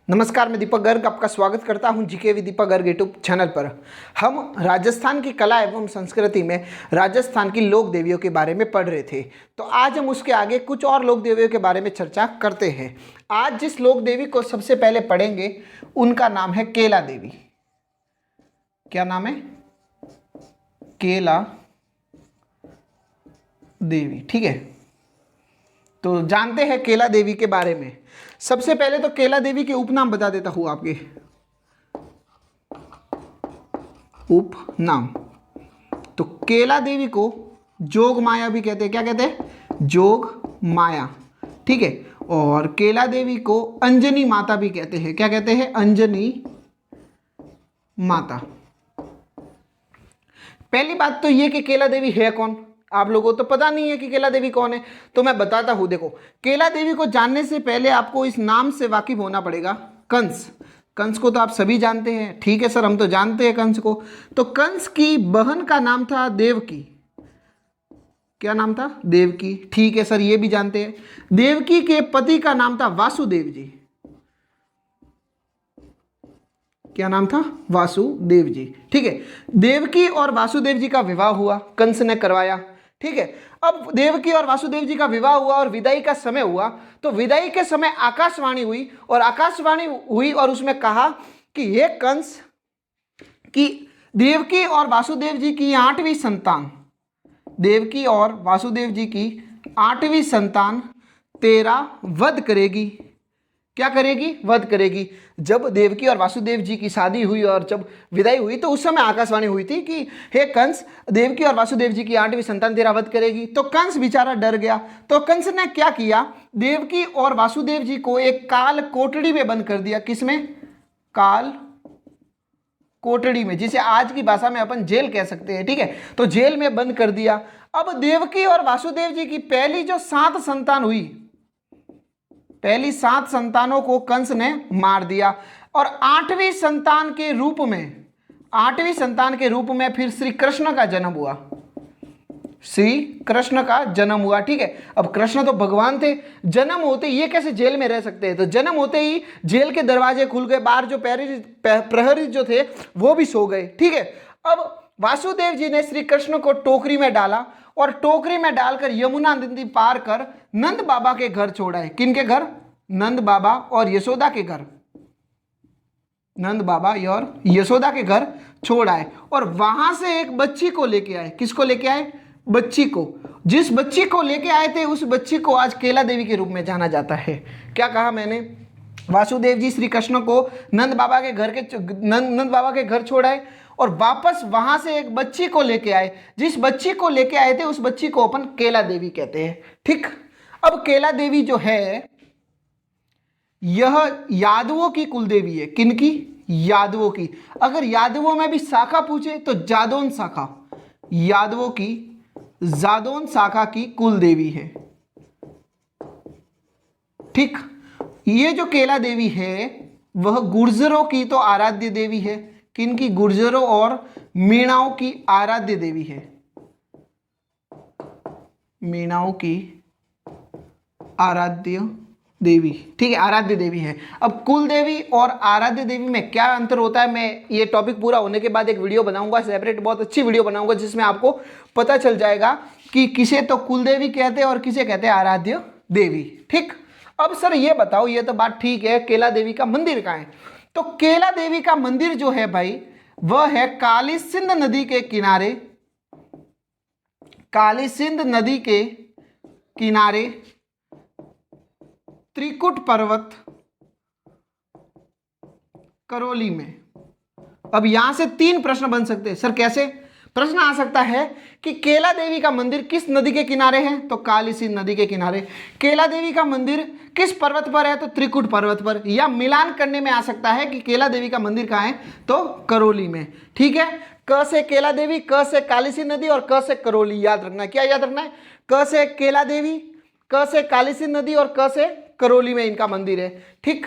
नमस्कार, मैं दीपक गर्ग आपका स्वागत करता हूं GK with Deepak Garg YouTube channel पर। हम राजस्थान की कला एवं संस्कृति में राजस्थान की लोक देवियों के बारे में पढ़ रहे थे, तो आज हम उसके आगे कुछ और लोक देवियों के बारे में चर्चा करते हैं। आज जिस लोक देवी को सबसे पहले पढ़ेंगे उनका नाम है केला देवी। क्या नाम है? केला देवी। ठीक है, तो जानते हैं केला देवी के बारे में। सबसे पहले तो केला देवी के उपनाम बता देता हूं आपके। उपनाम तो केला देवी को जोग माया भी कहते हैं। क्या कहते हैं? जोग माया। ठीक है, और केला देवी को अंजनी माता भी कहते हैं। क्या कहते हैं? अंजनी माता। पहली बात तो ये कि केला देवी है कौन। आप लोगों को तो पता नहीं है कि केला देवी कौन है, तो मैं बताता हूं। देखो, केला देवी को जानने से पहले आपको इस नाम से वाकिफ होना पड़ेगा। कंस। कंस को तो आप सभी जानते हैं। ठीक है सर, हम तो जानते हैं कंस को। तो कंस की बहन का नाम था देवकी। क्या नाम था? देवकी। ठीक है सर, ये भी जानते हैं। देवकी के पति का नाम था वासुदेव जी। क्या नाम था? वासुदेव जी। ठीक है, देवकी और वासुदेव जी का विवाह हुआ, कंस ने करवाया। ठीक है, अब देवकी और वासुदेव जी का विवाह हुआ और विदाई का समय हुआ, तो विदाई के समय आकाशवाणी हुई और उसमें कहा कि ये कंस की देवकी और वासुदेव जी की 8वीं संतान, देवकी और वासुदेव जी की 8वीं संतान तेरा वध करेगी। क्या करेगी? वध करेगी। जब देवकी और वासुदेव जी की शादी हुई और जब विदाई हुई, तो उस समय आकाशवाणी हुई थी कि हे कंस, देवकी और वासुदेव जी की 8वीं संतान तेरा वध करेगी। तो कंस बेचारा डर गया। तो कंस ने क्या किया? देवकी और वासुदेव जी को एक काल कोठड़ी में बंद कर दिया। किसमें? काल कोठड़ी में, जिसे आज की भाषा में अपन जेल कह सकते हैं। ठीक है, तो जेल में बंद कर दिया। अब देवकी और वासुदेव जी की पहली जो 7 संतान हुई, पहली 7 संतानों को कंस ने मार दिया और 8वीं संतान के रूप में फिर श्री कृष्ण का जन्म हुआ। श्री कृष्ण का जन्म हुआ। ठीक है, अब कृष्ण तो भगवान थे, जन्म होते ये कैसे जेल में रह सकते हैं? तो जन्म होते ही जेल के दरवाजे खुल गए, बाहर जो प्रहरी जो थे वो भी सो गए। ठीक है, अब वासुदेव जी ने श्री कृष्ण को टोकरी में डाला और टोकरी में डालकर यमुना नदी पार कर नंद बाबा के घर छोड़ाए। किनके घर? नंद बाबा और यशोदा के घर। नंद बाबा और यशोदा के घर छोड़ आए और वहां से एक बच्ची को लेके आए। किसको लेके आए? बच्ची को। जिस बच्ची को लेके आए थे उस बच्ची को आज केला देवी के रूप में जाना जाता है। क्या कहा मैंने? वासुदेव जी श्री कृष्ण को नंद बाबा के घर छोड़ आए और वापस वहां से एक बच्ची को लेके आए। जिस बच्ची को लेके आए थे उस बच्ची को अपन केला देवी कहते हैं। ठीक, अब केला देवी जो है यह यादवों की कुल देवी है। किनकी? यादवों की। अगर यादवों में भी शाखा पूछे तो जादौन शाखा, यादवों की जादौन शाखा की कुल देवी है। ठीक, ये जो केला देवी है वह गुर्जरों की तो आराध्य देवी है। किनकी? गुर्जरों और मीणाओं की आराध्य देवी है। मीणाओं की आराध्य देवी। ठीक है, आराध्य देवी है। अब कुल देवी और आराध्य देवी में क्या अंतर होता है, मैं ये टॉपिक पूरा होने के बाद एक वीडियो बनाऊंगा, सेपरेट बहुत अच्छी वीडियो बनाऊंगा, जिसमें आपको पता चल जाएगा कि किसे तो कुल देवी कहते हैं और किसे कहते हैं आराध्य देवी। ठीक, अब सर ये बताओ, ये तो बात ठीक है, केला देवी का मंदिर कहाँ है? तो केला देवी का मंदिर जो है भाई वह है काली सिंध नदी के किनारे, काली सिंध नदी के किनारे त्रिकुट पर्वत करौली में। अब यहां से 3 प्रश्न बन सकते हैं। सर कैसे? प्रश्न आ सकता है कि केला देवी का मंदिर किस नदी के किनारे है? तो काली सिंध नदी के किनारे। केला देवी का मंदिर किस पर्वत पर है? तो त्रिकुट पर्वत पर। या मिलान करने में आ सकता है कि केला देवी का मंदिर कहाँ है? तो करौली में। ठीक है, क से केला देवी, क से काली सिंध नदी और क से करौली। याद रखना है। क्या याद रखना है? क से केला देवी, क से काली सिंध नदी और क से करौली में इनका मंदिर है। ठीक,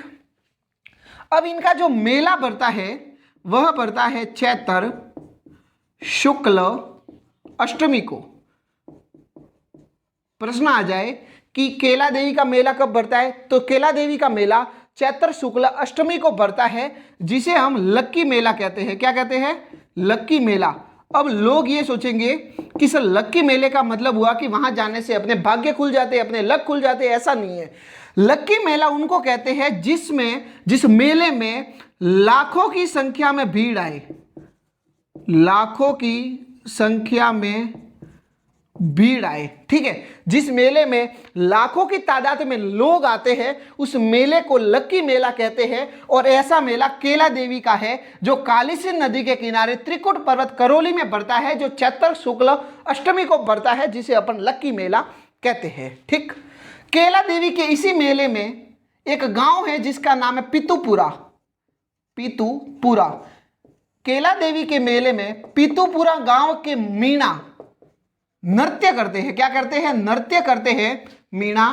अब इनका जो मेला बढ़ता है वह बढ़ता है चैत्र शुक्ल अष्टमी को। प्रश्न आ जाए कि केला देवी का मेला कब बढ़ता है, तो केला देवी का मेला चैत्र शुक्ल अष्टमी को पड़ता है, जिसे हम लक्की मेला कहते हैं। क्या कहते हैं? लक्की मेला। अब लोग ये सोचेंगे कि सर लक्की मेले का मतलब हुआ कि वहां जाने से अपने भाग्य खुल जाते, अपने लक खुल जाते। ऐसा नहीं है। लक्की मेला उनको कहते हैं जिस मेले में लाखों की संख्या में भीड़ आए, लाखों की संख्या में भीड़ आए। ठीक है, जिस मेले में लाखों की तादाद में लोग आते हैं उस मेले को लक्की मेला कहते हैं। और ऐसा मेला केला देवी का है जो कालीसिंध नदी के किनारे त्रिकुट पर्वत करौली में पड़ता है, जो चैत्र शुक्ल अष्टमी को पड़ता है, जिसे अपन लक्की मेला कहते हैं। ठीक, केला देवी के इसी मेले में एक गांव है जिसका नाम है पीतूपुरा। पीतूपुरा। केला देवी के मेले में पीतूपुरा गांव के मीणा नृत्य करते हैं। क्या करते हैं? नृत्य करते हैं। मीणा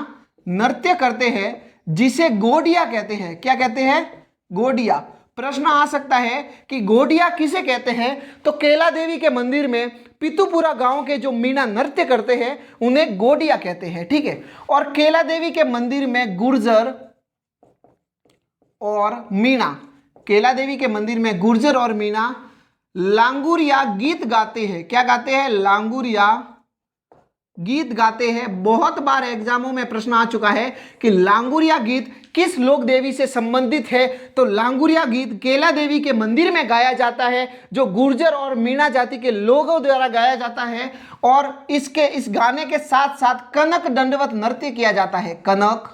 नृत्य करते हैं, जिसे गोडिया कहते हैं। क्या कहते हैं? गोडिया। प्रश्न आ सकता है कि गोडिया किसे कहते हैं? तो केला देवी के मंदिर में पीतूपुरा गांव के जो मीणा नृत्य करते हैं उन्हें गोडिया कहते हैं। ठीक है, और केला देवी के मंदिर में गुर्जर और मीणा, केला देवी के मंदिर में गुर्जर और मीणा लांगुरिया गीत गाते हैं। क्या गाते हैं? लांगुरिया गीत गाते हैं। बहुत बार एग्जामों में प्रश्न आ चुका है कि लांगुरिया गीत किस लोक देवी से संबंधित है। तो लांगुरिया गीत केला देवी के मंदिर में गाया जाता है, जो गुर्जर और मीणा जाति के लोगों द्वारा गाया जाता है। और इस गाने के साथ साथ कनक दंडवत नृत्य किया जाता है। कनक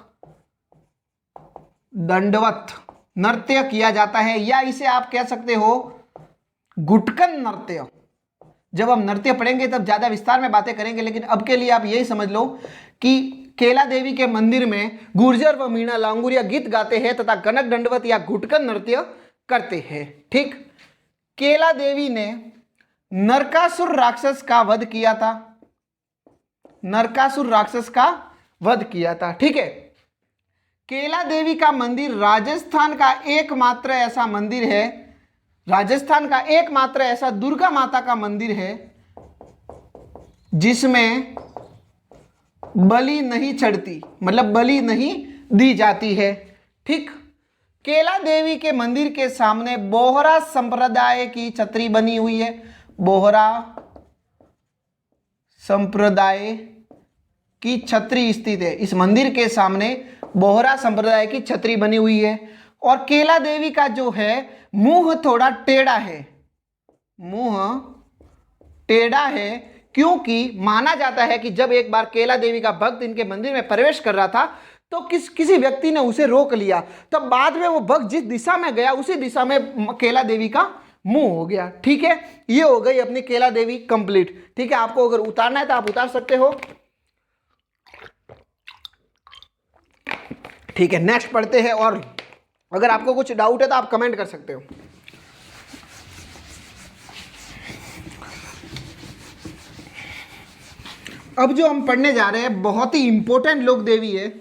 दंडवत नृत्य किया जाता है, या इसे आप कह सकते हो गुटकन नृत्य। जब हम नृत्य पढ़ेंगे तब ज्यादा विस्तार में बातें करेंगे, लेकिन अब के लिए आप यही समझ लो कि केला देवी के मंदिर में गुर्जर व मीणा लांगुरिया गीत गाते हैं तथा कनक दंडवत या घुटकन नृत्य करते हैं। ठीक, केला देवी ने नरकासुर राक्षस का वध किया था। नरकासुर राक्षस का वध किया था। ठीक है, केला देवी का मंदिर राजस्थान का एकमात्र ऐसा मंदिर है, राजस्थान का एकमात्र ऐसा दुर्गा माता का मंदिर है जिसमें बलि नहीं चढ़ती, मतलब बलि नहीं दी जाती है। ठीक, केला देवी के मंदिर के सामने बोहरा संप्रदाय की छतरी बनी हुई है। बोहरा संप्रदाय की छतरी स्थित है। इस मंदिर के सामने बोहरा संप्रदाय की छतरी बनी हुई है। और केला देवी का जो है मुंह थोड़ा टेढ़ा है। मुंह टेढ़ा है क्योंकि माना जाता है कि जब एक बार केला देवी का भक्त इनके मंदिर में प्रवेश कर रहा था तो किसी व्यक्ति ने उसे रोक लिया, तब बाद में वो भक्त जिस दिशा में गया उसी दिशा में केला देवी का मुंह हो गया। ठीक है, ये हो गई अपनी केला देवी कंप्लीट। ठीक है, आपको अगर उतारना है तो आप उतार सकते हो। ठीक है, नेक्स्ट पढ़ते हैं, और अगर आपको कुछ डाउट है तो आप कमेंट कर सकते हो। अब जो हम पढ़ने जा रहे हैं बहुत ही इंपॉर्टेंट लोक देवी है।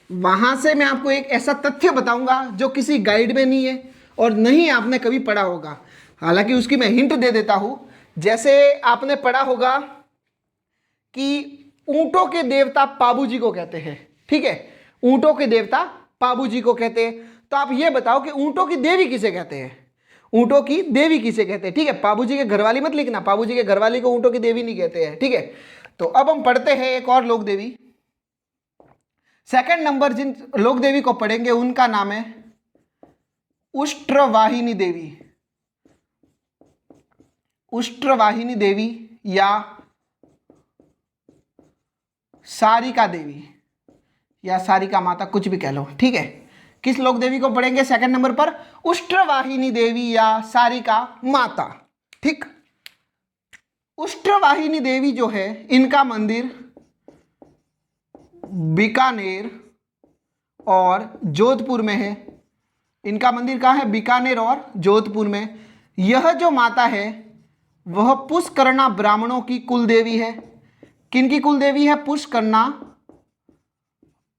वहां से मैं आपको एक ऐसा तथ्य बताऊंगा जो किसी गाइड में नहीं है और नहीं आपने कभी पढ़ा होगा। हालांकि उसकी मैं हिंट दे देता हूं। जैसे आपने पढ़ा होगा कि ऊंटों के देवता पाबू जी को कहते हैं। ठीक है, ऊंटों के देवता पाबू जी को कहते हैं। तो आप ये बताओ कि ऊंटों की देवी किसे कहते हैं? ऊंटों की देवी किसे कहते हैं? ठीक है, पाबू जी के घरवाली मत लिखना, पाबू जी के घरवाली को ऊंटों की देवी नहीं कहते हैं। ठीक है, तो अब हम पढ़ते हैं एक और लोक देवी। सेकंड नंबर जिन लोक देवी को पढ़ेंगे उनका नाम है उष्ट्रवाहिनी देवी। उष्ट्रवाहिनी देवी या सारिका देवी या सारिका माता, कुछ भी कह लो। ठीक है, किस लोक देवी को पढ़ेंगे सेकंड नंबर पर? उष्ट्रवाहिनी देवी या सारिका माता। ठीक, उष्ट्रवाहिनी देवी जो है इनका मंदिर बीकानेर और जोधपुर में है। इनका मंदिर कहाँ है? बीकानेर और जोधपुर में। यह जो माता है वह पुष्करणा ब्राह्मणों की कुल देवी है। किनकी कुल देवी है? पुष्करणा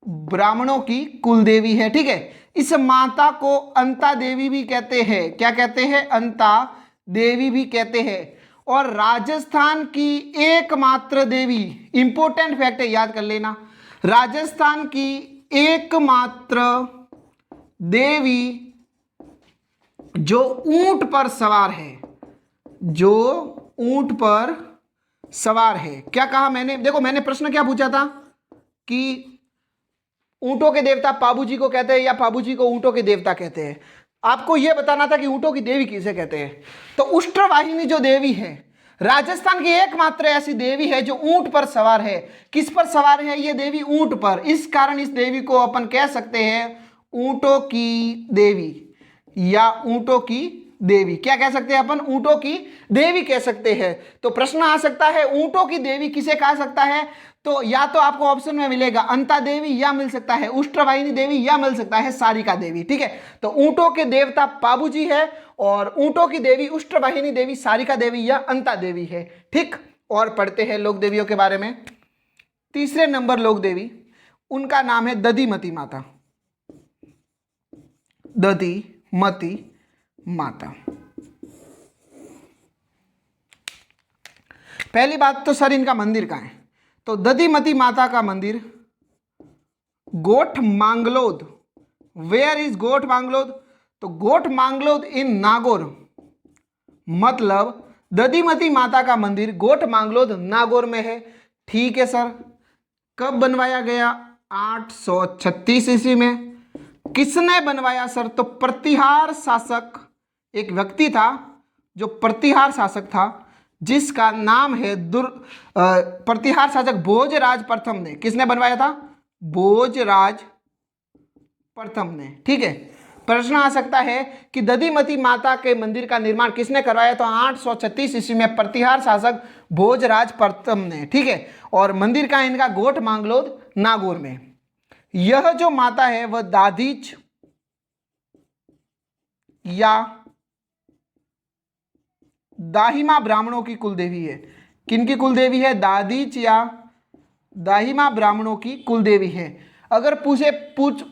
ब्राह्मणों की कुल देवी है। ठीक है, इस माता को अंता देवी भी कहते हैं। क्या कहते हैं? अंता देवी भी कहते हैं। और राजस्थान की एकमात्र देवी, इंपॉर्टेंट फैक्ट है, याद कर लेना, राजस्थान की एकमात्र देवी जो ऊंट पर सवार है, जो ऊंट पर सवार है। क्या कहा मैंने? देखो मैंने प्रश्न क्या पूछा था कि ऊंटों के देवता पाबू जी को कहते हैं या पाबू जी को ऊंटों के देवता कहते हैं। आपको यह बताना था कि ऊंटों की देवी किसे कहते हैं। तो उष्ट्रवाहिनी जो देवी है, राजस्थान की एकमात्र ऐसी देवी है जो ऊंट पर सवार है। किस पर सवार है ये देवी? ऊंट पर। इस कारण इस देवी को अपन कह सकते हैं ऊंटों की देवी या ऊंटों की देवी। क्या कह सकते हैं अपन? ऊंटों की देवी कह सकते हैं। तो प्रश्न आ सकता है ऊंटों की देवी किसे कहा सकता है? तो या तो आपको ऑप्शन में मिलेगा अंता देवी, या मिल सकता है उष्ट्रवाहिनी देवी, या मिल सकता है सारिका देवी। ठीक है, तो ऊंटों के देवता पाबू जी है और ऊंटों की देवी उष्ट्रवाहिनी देवी, सारिका देवी या अंता देवी है। ठीक, और पढ़ते हैं लोक देवियों के बारे में। तीसरे नंबर लोक देवी, उनका नाम है दधिमती माता। दधिमती माता। पहली बात तो सर इनका मंदिर कहाँ है? तो दधिमती माता का मंदिर गोठ मांगलोद। वेयर इज गोठ मांगलोद? तो गोठ मांगलोद इन नागौर। मतलब दधिमती माता का मंदिर गोठ मांगलोद नागौर में है। ठीक है सर। कब बनवाया गया? 836 ईस्वी में। किसने बनवाया सर? तो प्रतिहार शासक, एक व्यक्ति था जो प्रतिहार शासक था जिसका नाम है प्रतिहार शासक भोजराज प्रथम ने। किसने बनवाया था? भोजराज प्रथम ने। ठीक है, प्रश्न आ सकता है कि दधिमती माता के मंदिर का निर्माण किसने करवाया? तो 836 ईस्वी में प्रतिहार शासक भोजराज प्रथम ने। ठीक है, और मंदिर का इनका गोठ मांगलोद नागौर में। यह जो माता है वह दादीच या दाहिमा ब्राह्मणों की कुलदेवी है। किनकी कुलदेवी है? दादीच या दाहिमा ब्राह्मणों की कुलदेवी है। अगर पूछे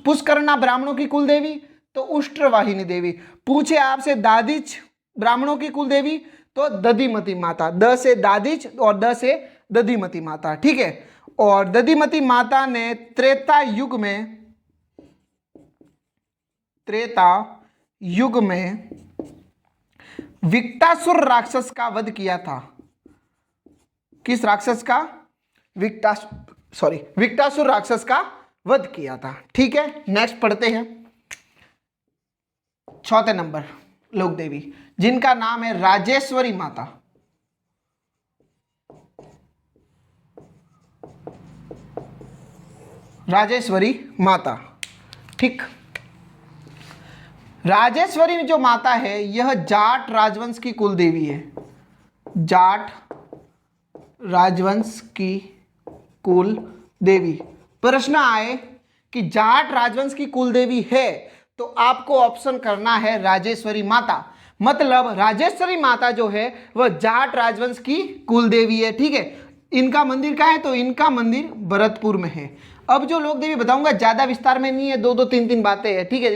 पुष्करणा ब्राह्मणों की कुलदेवी तो उष्ट्रवाहिनी देवी। पूछे आपसे दादीच ब्राह्मणों की कुलदेवी तो दधिमती माता। द से दादीच और द से दधिमती माता। ठीक है, और दधिमती माता ने त्रेता युग में विकटासुर राक्षस का वध किया था। किस राक्षस का? विकटासुर राक्षस का वध किया था। ठीक है, नेक्स्ट पढ़ते हैं चौथे नंबर लोक देवी, जिनका नाम है राजेश्वरी माता। राजेश्वरी माता। ठीक, राजेश्वरी जो माता है यह जाट राजवंश की कुलदेवी है। जाट राजवंश की कुल देवी। प्रश्न आए कि जाट राजवंश की कुल देवी है तो आपको ऑप्शन करना है राजेश्वरी माता। मतलब राजेश्वरी माता जो है वह जाट राजवंश की कुल देवी है। ठीक है, इनका मंदिर कहाँ है? तो इनका मंदिर भरतपुर में है। अब जो लोक देवी बताऊंगा ज्यादा विस्तार में नहीं है, दो तीन तीन बातें हैं। ठीक है,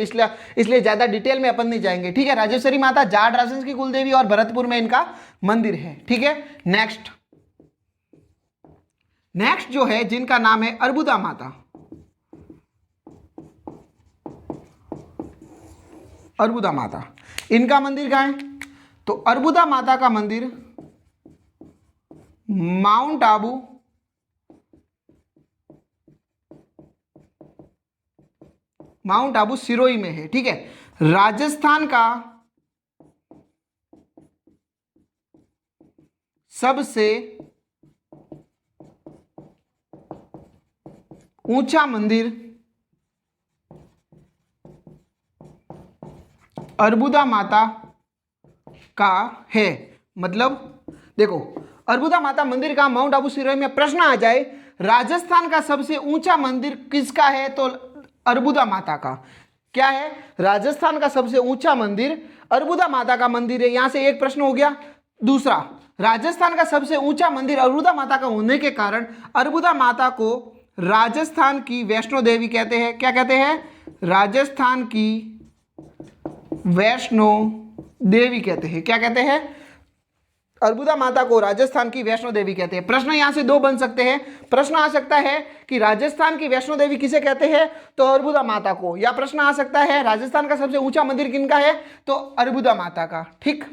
इसलिए ज्यादा डिटेल में अपन नहीं जाएंगे। ठीक है, राजेश्वरी माता जाट राजवंश की कुल देवी और भरतपुर में इनका मंदिर है। ठीक है, नेक्स्ट जो है जिनका नाम है अर्बुदा माता। अर्बुदा माता, इनका मंदिर कहाँ है? तो अर्बुदा माता का मंदिर माउंट आबू सिरोही में है। ठीक है, राजस्थान का सबसे ऊंचा मंदिर अर्बुदा माता का है। मतलब देखो, अर्बुदा माता मंदिर का माउंट आबू सिरोही में। प्रश्न आ जाए राजस्थान का सबसे ऊंचा मंदिर किसका है? तो अर्बुदा माता का। क्या है? राजस्थान का सबसे ऊंचा मंदिर अर्बुदा माता का मंदिर है। यहां से एक प्रश्न हो गया। दूसरा, राजस्थान का सबसे ऊंचा मंदिर अर्बुदा माता का होने के कारण अर्बुदा माता को राजस्थान की वैष्णो देवी कहते हैं। क्या कहते हैं? राजस्थान की वैष्णो देवी कहते हैं। क्या कहते हैं? अर्बुदा माता को राजस्थान की वैष्णो देवी कहते हैं। प्रश्न यहां से दो बन सकते हैं। प्रश्न आ सकता है कि राजस्थान की वैष्णो देवी किसे कहते हैं, तो अर्बुदा माता को, या प्रश्न आ सकता है राजस्थान का सबसे ऊंचा मंदिर किनका है, तो अर्बुदा माता का। ठीक,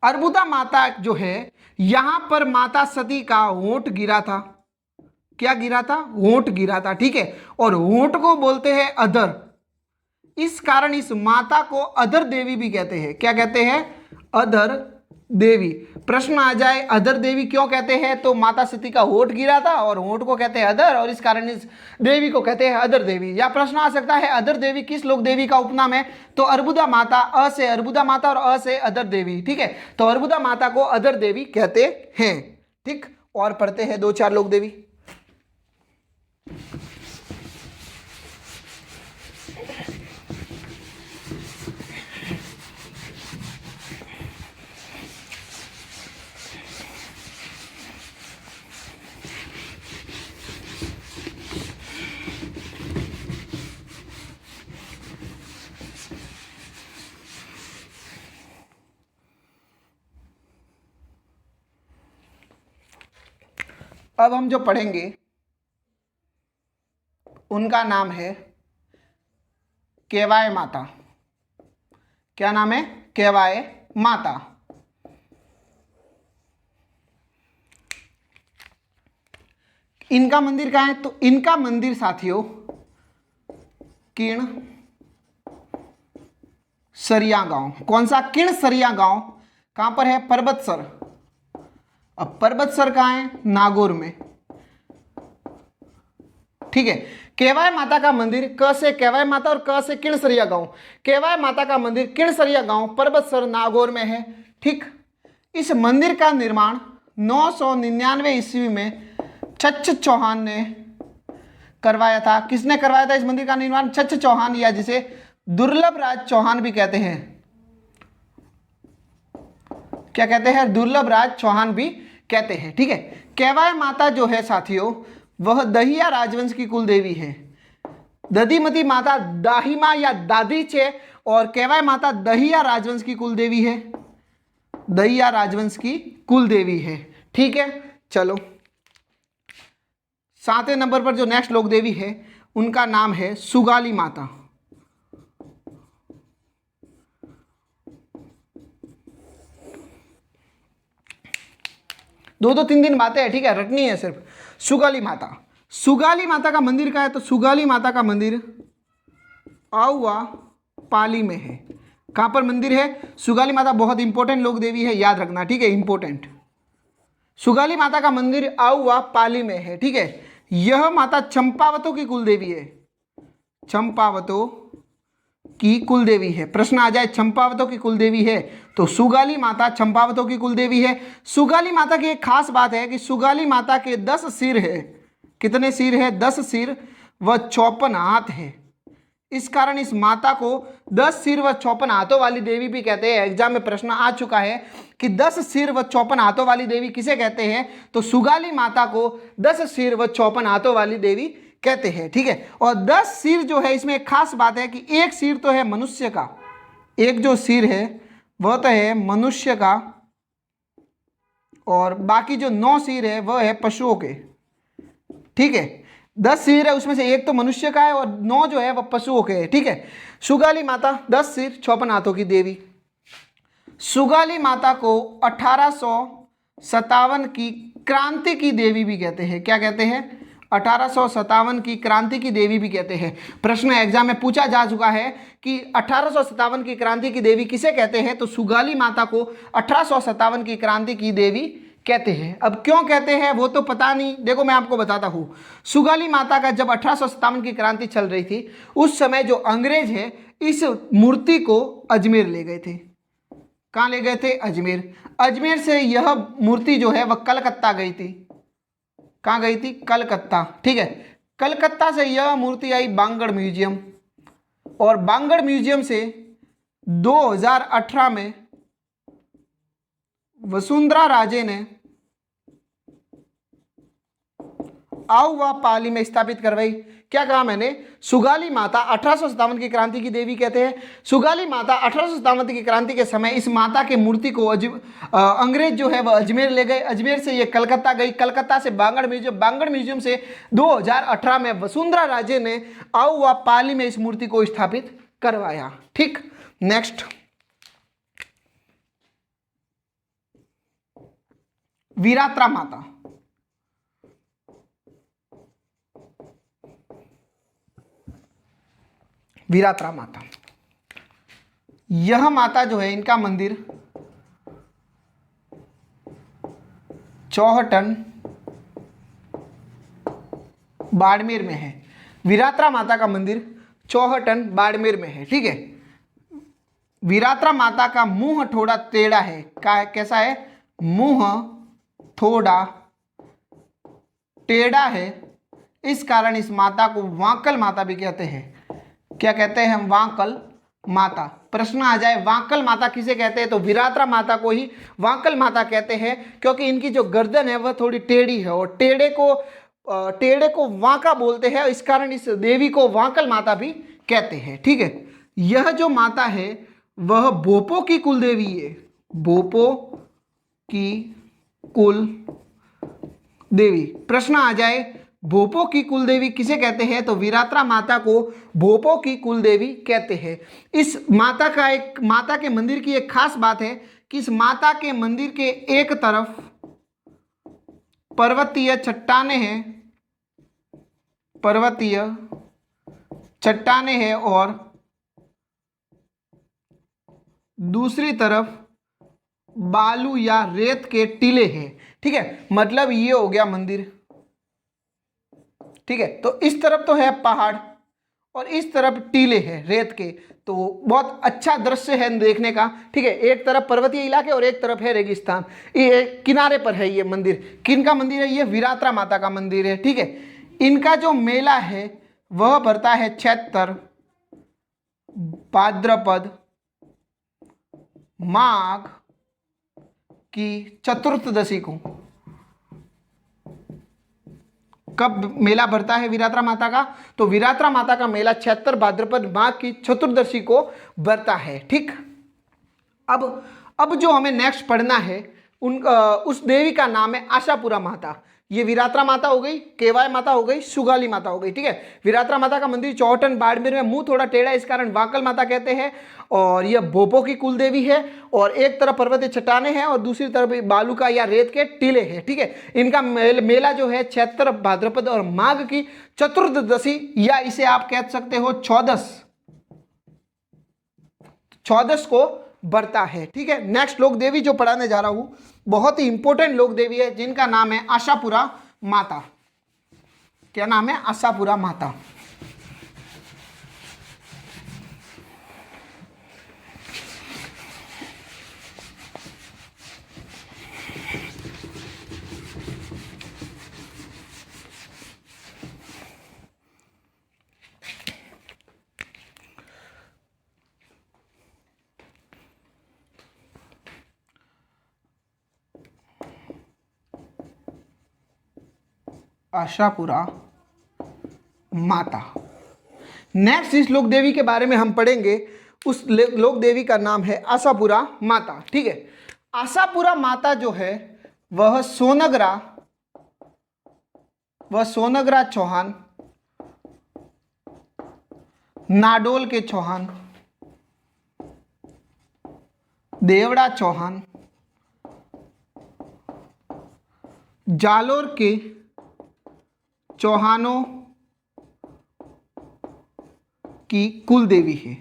अर्बुदा माता जो है, यहां पर माता सती का होंठ गिरा था। क्या गिरा था, होंठ गिरा था। ठीक है, और होंठ को बोलते हैं अधर, इस कारण इस माता को अधर देवी भी कहते हैं। क्या कहते हैं, अधर देवी। प्रश्न आ जाए अधर देवी क्यों कहते हैं, तो माता सती का होंठ गिरा था और होंठ को कहते हैं अधर, और इस कारण इस देवी को कहते हैं अधर देवी। या प्रश्न आ सकता है अधर देवी किस लोक देवी का उपनाम है, तो अर्बुदा माता, अ से अर्बुदा माता और अ से अधर देवी। ठीक है, तो अर्बुदा माता को अधर देवी कहते हैं। ठीक, और पढ़ते हैं 2-4 लोक देवी। अब हम जो पढ़ेंगे उनका नाम है केवाय माता। क्या नाम है, केवाय माता। इनका मंदिर कहाँ है, तो इनका मंदिर साथियों किर्ण सरिया गांव। कौन सा, किर्ण सरिया गांव। कहां पर है, पर्वतसर। अब पर्वतसर कहाँ है, नागौर में। ठीक है, केवाय माता का मंदिर, क से केवाय माता और क से किणसरिया गांव। केवाय माता का मंदिर किणसरिया गांव, पर्वतसर, नागौर में है। ठीक, इस मंदिर का निर्माण 999 ईस्वी में छछ चौहान ने करवाया था। किसने करवाया था इस मंदिर का निर्माण, छछ चौहान, या जिसे दुर्लभ राज चौहान भी कहते हैं। क्या कहते हैं, दुर्लभ राज चौहान भी कहते हैं। ठीक है, केवाय माता जो है साथियों, वह दहिया राजवंश की कुल देवी है। दधिमती माता दाहिमा या दादीच है, और केवाय माता दहिया राजवंश की कुल देवी है। दहिया राजवंश की कुल देवी है। ठीक है, चलो 7वें नंबर पर जो नेक्स्ट लोक देवी है उनका नाम है सुगाली माता। दो 3 बातें हैं, ठीक है, रटनी है सिर्फ। सुगाली माता, सुगाली माता का मंदिर कहाँ है, तो सुगाली माता का मंदिर आउवा पाली में है। कहाँ पर मंदिर है, सुगाली माता बहुत इंपॉर्टेंट लोक देवी है, याद रखना। ठीक है, इंपॉर्टेंट। सुगाली माता का मंदिर आउवा पाली में है। ठीक है, यह माता चंपावतों की कुल देवी है। चंपावतों की कुल देवी है। प्रश्न आ जाए चंपावतों की कुल देवी है, तो सुगाली माता चंपावतों की कुल देवी है। सुगाली माता की एक खास बात है कि सुगाली माता के 10 सिर है। कितने सिर है, 10 सिर व 54 हाथ है। इस कारण इस माता को 10 सिर व 54 हाथों वाली देवी भी कहते हैं। एग्जाम में प्रश्न आ चुका है कि 10 सिर व 54 हाथों वाली देवी किसे कहते हैं, तो सुगाली माता को 10 सिर व 54 हाथों वाली देवी कहते हैं। ठीक है, और 10 सिर जो है, इसमें एक खास बात है कि एक सिर तो है मनुष्य का, एक जो सिर है वह तो है मनुष्य का, और बाकी जो 9 सिर है वह है पशुओं के। ठीक है, 10 सिर है, उसमें से एक तो मनुष्य का है और 9 जो है वह पशुओं के है। ठीक है, सुगाली माता 10 सिर 54 हाथों की देवी। सुगाली माता को 1857 की क्रांति की देवी भी कहते हैं। क्या कहते हैं, 1857 की क्रांति की देवी भी कहते हैं। प्रश्न एग्जाम में पूछा जा चुका है कि 1857 की क्रांति की देवी किसे कहते हैं, तो सुगाली माता को 1857 की क्रांति की देवी कहते हैं। अब क्यों कहते हैं वो तो पता नहीं, देखो मैं आपको बताता हूँ। सुगाली माता का जब 1857 की क्रांति चल रही थी, उस समय जो अंग्रेज है इस मूर्ति को अजमेर ले गए थे। कहाँ ले गए थे, अजमेर। अजमेर से यह मूर्ति जो है वह कलकत्ता गई थी। कहाँ गई थी, कलकत्ता। ठीक है, कलकत्ता से यह मूर्ति आई बांगड़ म्यूजियम, और बांगड़ म्यूजियम से 2018 में वसुंधरा राजे ने आउवा पाली में स्थापित करवाई। क्या कहा मैंने, सुगाली माता 1857 की क्रांति की देवी कहते हैं। सुगाली माता 1857 की क्रांति के समय इस माता के मूर्ति को अंग्रेज जो है वह अजमेर ले गए, अजमेर से ये कलकत्ता गई, कलकत्ता से बांगड़ म्यूजियम, बांगड़ म्यूजियम से 2018 में वसुंधरा राजे ने आउवा पाली में इस मूर्ति को स्थापित करवाया। ठीक, नेक्स्ट, वीरात्रा माता। वीरात्रा माता, यह माता जो है इनका मंदिर चौहटन बाड़मेर में है। वीरात्रा माता का मंदिर चौहटन बाड़मेर में है। ठीक है, वीरात्रा माता का मुंह थोड़ा टेढ़ा है। कैसा है, मुंह थोड़ा टेढ़ा है, इस कारण इस माता को वांकल माता भी कहते हैं। क्या कहते हैं हम, वांकल माता। प्रश्न आ जाए वांकल माता किसे कहते हैं, तो वीरात्रा माता को ही वांकल माता कहते हैं, क्योंकि इनकी जो गर्दन है वह थोड़ी टेढ़ी है और टेढ़े को वांका बोलते हैं, इस कारण इस देवी को वांकल माता भी कहते हैं। ठीक है, यह जो माता है वह भोपो की कुल देवी है। भोपो की कुल देवी। प्रश्न आ जाए भोपो की कुल देवी किसे कहते हैं, तो वीरात्रा माता को भोपो की कुल देवी कहते हैं। इस माता के मंदिर की एक खास बात है कि इस माता के मंदिर के एक तरफ पर्वतीय चट्टानें हैं और दूसरी तरफ बालू या रेत के टीले हैं। ठीक है, मतलब ये हो गया मंदिर। ठीक है, तो इस तरफ तो है पहाड़ और इस तरफ टीले हैं रेत के, तो बहुत अच्छा दृश्य है देखने का। ठीक है, एक तरफ पर्वतीय इलाके और एक तरफ है रेगिस्तान, ये किनारे पर है ये मंदिर। किनका मंदिर है ये, वीरात्रा माता का मंदिर है। ठीक है, इनका जो मेला है वह भरता है चैत्र भाद्रपद माघ की चतुर्थदशी को। कब मेला भरता है वीरात्रा माता का, तो वीरात्रा माता का मेला चैत्र भाद्रपद माघ की चतुर्दशी को भरता है। ठीक, अब जो हमें नेक्स्ट पढ़ना है उस देवी का नाम है आशापुरा माता। ये वीरात्रा माता हो गई, केवाय माता हो गई, सुगाली माता हो गई। ठीक है, वीरात्रा माता का मंदिर चौहटन बाड़मेर में, मुंह थोड़ा टेढ़ा इस कारण वांकल माता कहते हैं, और यह भोपो की कुल देवी है और एक तरफ पर्वतीय चट्टानें हैं और दूसरी तरफ बालू का या रेत के टीले हैं। ठीक है, इनका मेला जो है चैत्र भाद्रपद और माघ की चतुर्दशी, या इसे आप कह सकते हो चौदस को बढ़ता है। ठीक है, नेक्स्ट लोक देवी जो पढ़ाने जा रहा हूं बहुत ही इंपॉर्टेंट लोक देवी है, जिनका नाम है आशापुरा माता। क्या नाम है, आशापुरा माता। आशापुरा माता। नेक्स्ट इस लोक देवी के बारे में हम पढ़ेंगे, उस लोक देवी का नाम है आशापुरा माता। ठीक है, आशापुरा माता जो है वह सोनगरा चौहान, नाडोल के चौहान, देवड़ा चौहान, जालोर के चौहानों की कुल देवी है।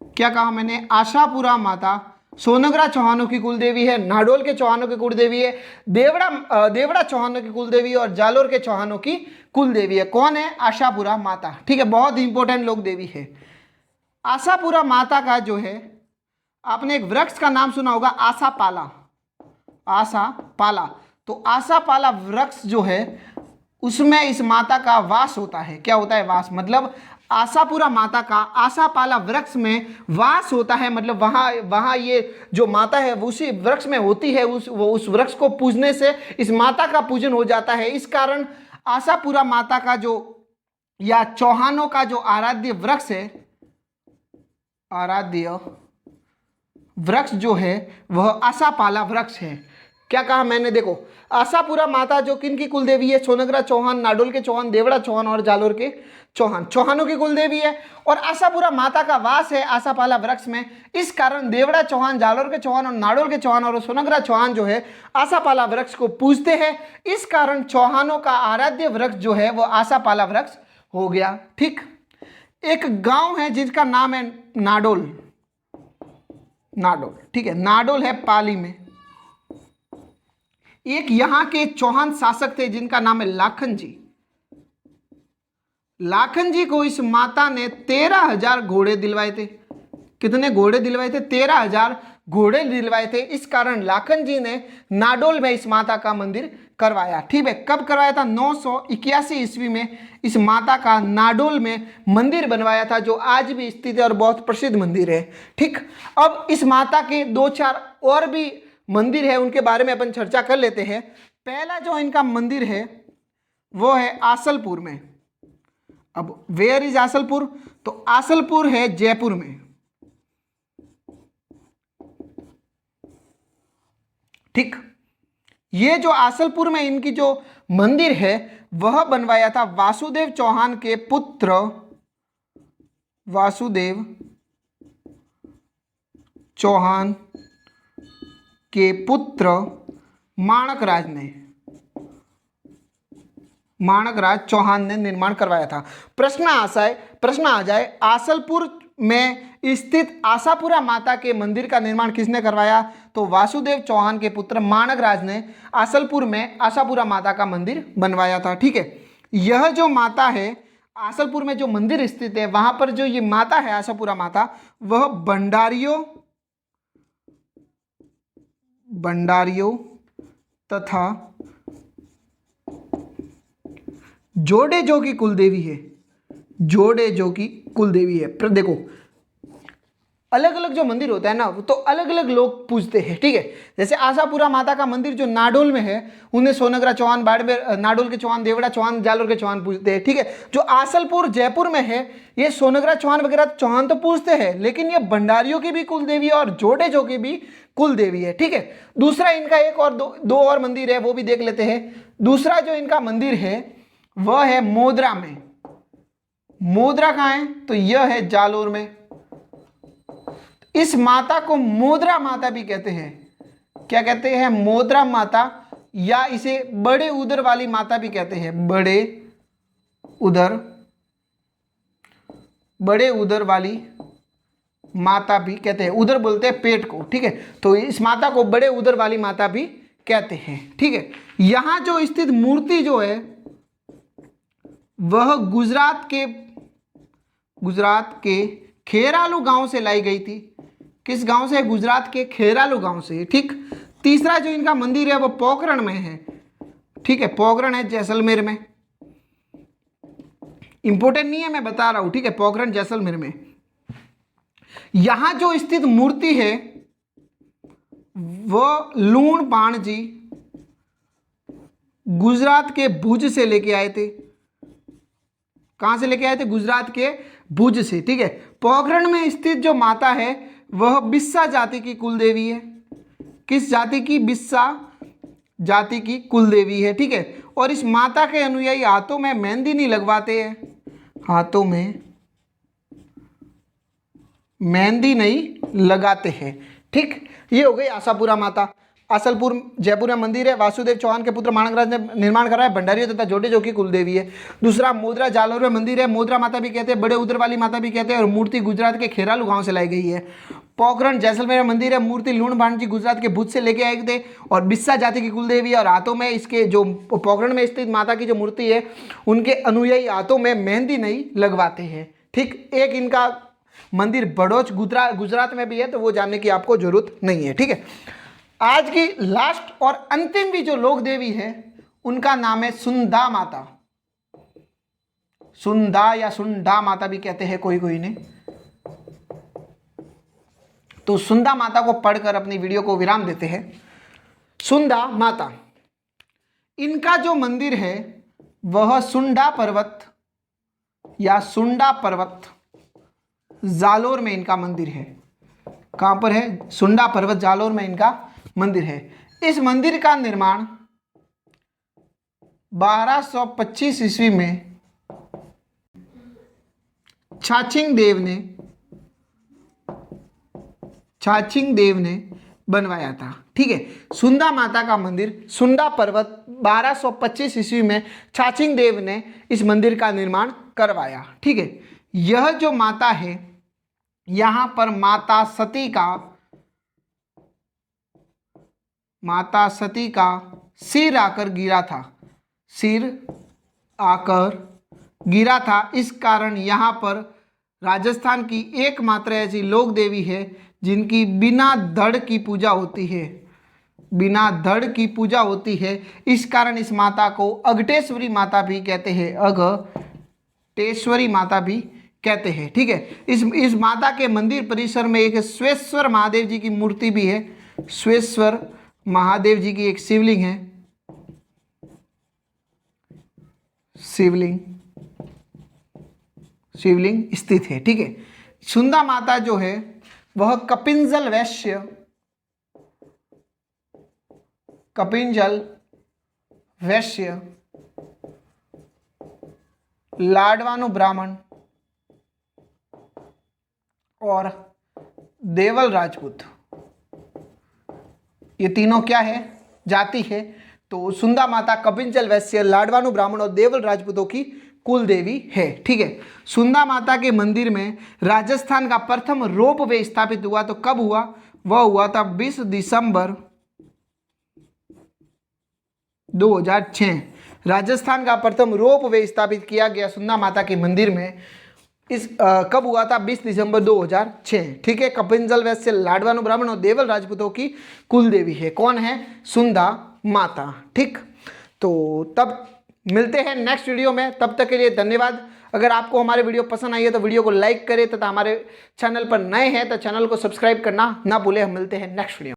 क्या कहा मैंने, आशापुरा माता सोनगरा चौहानों की कुल देवी है, नाडोल के चौहानों की कुल देवी है, देवड़ा चौहानों की कुल देवी है और जालोर के चौहानों की कुल देवी है। कौन है, आशापुरा माता। ठीक है, बहुत इंपॉर्टेंट लोक देवी है। आशापुरा माता का जो है, आपने एक वृक्ष का नाम सुना होगा, आशापाला। आशापाला, तो आशापाला वृक्ष जो है उसमें इस माता का वास होता है। क्या होता है, वास, मतलब आशापुरा माता का आशापाला वृक्ष में वास होता है, मतलब वहाँ ये जो माता है वो उसी वृक्ष में होती है। उस वृक्ष को पूजने से इस माता का पूजन हो जाता है। इस कारण आशापुरा माता का जो या चौहानों का जो आराध्य वृक्ष है, आराध्य वृक्ष जो है वह आशापाला वृक्ष है। क्या कहा मैंने? देखो, आशापुरा माता जो किन की कुल देवी है? सोनग्रा चौहान, नाडोल के चौहान, देवड़ा चौहान और जालोर के चौहान, चौहानों की कुल देवी है। और आशापुरा माता का वास है आशापाला वृक्ष में। इस कारण देवड़ा चौहान, जालोर के चौहान और नाडोल के चौहान और सोनग्रा चौहान जो है आशापाला वृक्ष को पूजते हैं। इस कारण चौहानों का आराध्य वृक्ष जो है वह आशापाला वृक्ष हो गया। ठीक। एक गांव है जिसका नाम है नाडोल, नाडोल, ठीक है, नाडोल है पाली में। एक यहां के चौहान शासक थे जिनका नाम है लाखन जी। लाखन जी को इस माता ने 13,000 घोड़े दिलवाए थे। कितने घोड़े दिलवाए थे? 13,000 घोड़े दिलवाए थे। इस कारण लाखन जी ने नाडोल में इस माता का मंदिर करवाया। ठीक है, कब करवाया था? 981 ईस्वी में इस माता का नाडोल में मंदिर बनवाया था, जो आज भी स्थित है और बहुत प्रसिद्ध मंदिर है। ठीक। अब इस माता के 2-4 और भी मंदिर है, उनके बारे में अपन चर्चा कर लेते हैं। पहला जो इनका मंदिर है वो है आसलपुर में। अब वेयर इज आसलपुर? तो आसलपुर है जयपुर में। ठीक। ये जो आसलपुर में इनकी जो मंदिर है वह बनवाया था वासुदेव चौहान के पुत्र, वासुदेव चौहान के पुत्र माणकराज ने, माणकराज चौहान ने निर्माण करवाया था। प्रश्न आ जाए आसलपुर में स्थित आशापुरा माता के मंदिर का निर्माण किसने करवाया? तो वासुदेव चौहान के पुत्र माणकराज ने आसलपुर में आशापुरा माता का मंदिर बनवाया था। ठीक है, यह जो माता है आसलपुर में जो मंदिर स्थित है वहां पर जो ये माता है आशापुरा माता, वह भंडारियों तथा जोडेजो की कुलदेवी है। जोडेजो की कुलदेवी है। पर देखो, अलग अलग जो मंदिर होता है ना, तो अलग अलग लोग पूजते हैं। ठीक है, जैसे आशापुरा माता का मंदिर जो नाडोल में है उन्हें सोनग्रा चौहान, बाड़मेर, नाडोल के चौहान, देवड़ा चौहान, जालोर के चौहान पूजते हैं। ठीक है, जो आसलपुर जयपुर में है ये सोनग्रा चौहान वगैरह चौहान तो पूजते हैं, लेकिन ये भंडारियों की भी कुलदेवी है और जोडेजो की भी कुलदेवी है। ठीक है, दूसरा इनका एक और दो और मंदिर है, वो भी देख लेते हैं। दूसरा जो इनका मंदिर है वह है मोदरा में। मोदरा कहाँ है? तो यह है जालोर में। इस माता को मोदरा माता भी कहते हैं। क्या कहते हैं? मोदरा माता, या इसे बड़े उदर वाली माता भी कहते हैं। बड़े उदर वाली माता भी कहते हैं। उदर बोलते हैं पेट को। ठीक है, तो इस माता को बड़े उदर वाली माता भी कहते हैं। ठीक है, यहां जो स्थित मूर्ति जो है वह गुजरात के खेरालू गांव से लाई गई थी। किस गांव से? गुजरात के खेरालू गांव से। ठीक। तीसरा जो इनका मंदिर है वो पोखरण में है। ठीक है, पोखरण है जैसलमेर में। इंपॉर्टेंट नहीं है, मैं बता रहा हूं। ठीक है, पोखरण जैसलमेर में। यहां जो स्थित मूर्ति है वह लूण पाण जी गुजरात के भुज से लेके आए थे। कहां से लेके आए थे? गुजरात के भुज से। ठीक है, पोखरण में स्थित जो माता है वह बिस्सा जाति की कुलदेवी है। किस जाति की? बिस्सा जाति की कुलदेवी है। ठीक है, और इस माता के अनुयायी हाथों में मेहंदी नहीं लगवाते हैं। हाथों में मेहंदी नहीं लगाते हैं। ठीक, ये हो गई आशापुरा माता। आसलपुर जयपुर में मंदिर है, वासुदेव चौहान के पुत्र माणकराज ने निर्माण करा है, भंडारियों तथा जोडेजो की कुलदेवी है। दूसरा मोदरा जालोर में मंदिर है, मोदरा माता भी कहते हैं, बड़े उदर वाली माता भी कहते हैं, और मूर्ति गुजरात के खेरालू गांव से लाई गई है। पोखरण जैसलमेर में मंदिर है, मूर्ति लूण भाण जी गुजरात के भुज से लेके आए थे, और बिस्सा जाति की कुलदेवी है। और हाथों में इसके जो पोखरण में स्थित माता की जो मूर्ति है उनके अनुयायी हाथों में मेहंदी नहीं लगवाते हैं। ठीक, एक इनका मंदिर बड़ौच गुजरात में भी है, तो वो जानने की आपको जरूरत नहीं है। ठीक है, आज की लास्ट और अंतिम भी जो लोक देवी है उनका नाम है सुंदा माता। सुंदा या सुंडा माता भी कहते हैं कोई ने। तो सुंदा माता को पढ़कर अपनी वीडियो को विराम देते हैं। सुंदा माता, इनका जो मंदिर है वह सुंडा पर्वत या सुंडा पर्वत जालोर में इनका मंदिर है। कहां पर है? सुंडा पर्वत जालोर में इनका मंदिर है। इस मंदिर का निर्माण 1225 ईस्वी में छाछिंग देव ने बनवाया था। ठीक है, सुंदा माता का मंदिर सुंडा पर्वत 1225 ईस्वी में छाछिंग देव ने इस मंदिर का निर्माण करवाया। ठीक है, यह जो माता है, यहां पर माता सती का सिर आकर गिरा था। इस कारण यहाँ पर राजस्थान की एकमात्र ऐसी लोक देवी है जिनकी बिना धड़ की पूजा होती है। इस कारण इस माता को अघटेश्वरी माता भी कहते हैं। अघटेश्वरी माता भी कहते हैं। ठीक है, इस माता के मंदिर परिसर में एक स्वेश्वर महादेव जी की मूर्ति भी है। स्वेश्वर महादेव जी की एक शिवलिंग है। शिवलिंग स्थित है। ठीक है, सुंदा माता जो है वह कपिंजल वैश्य लाडवानु ब्राह्मण और देवल राजपूत, ये तीनों क्या है? जाति है। तो सुंदा माता कपिंजल वैश्य, लाडवानु ब्राह्मण और देवल राजपूतों की कुल देवी है। ठीक है, सुंदा माता के मंदिर में राजस्थान का प्रथम रोपवे स्थापित हुआ। तो कब हुआ? वह हुआ था 20 दिसंबर 2006। राजस्थान का प्रथम रोपवे स्थापित किया गया सुंदा माता के मंदिर में। कब हुआ था? 20 दिसंबर 2006। ठीक है, कपिंजल वैश्य, लाडवानु ब्राह्मण और देवल राजपूतों की कुल देवी है। कौन है? सुंदा माता। ठीक, तो तब मिलते हैं नेक्स्ट वीडियो में। तब तक के लिए धन्यवाद। अगर आपको हमारे वीडियो पसंद आई है तो वीडियो को लाइक करें तथा हमारे चैनल पर नए हैं तो चैनल को सब्सक्राइब करना ना भूलें। हम मिलते हैं नेक्स्ट वीडियो।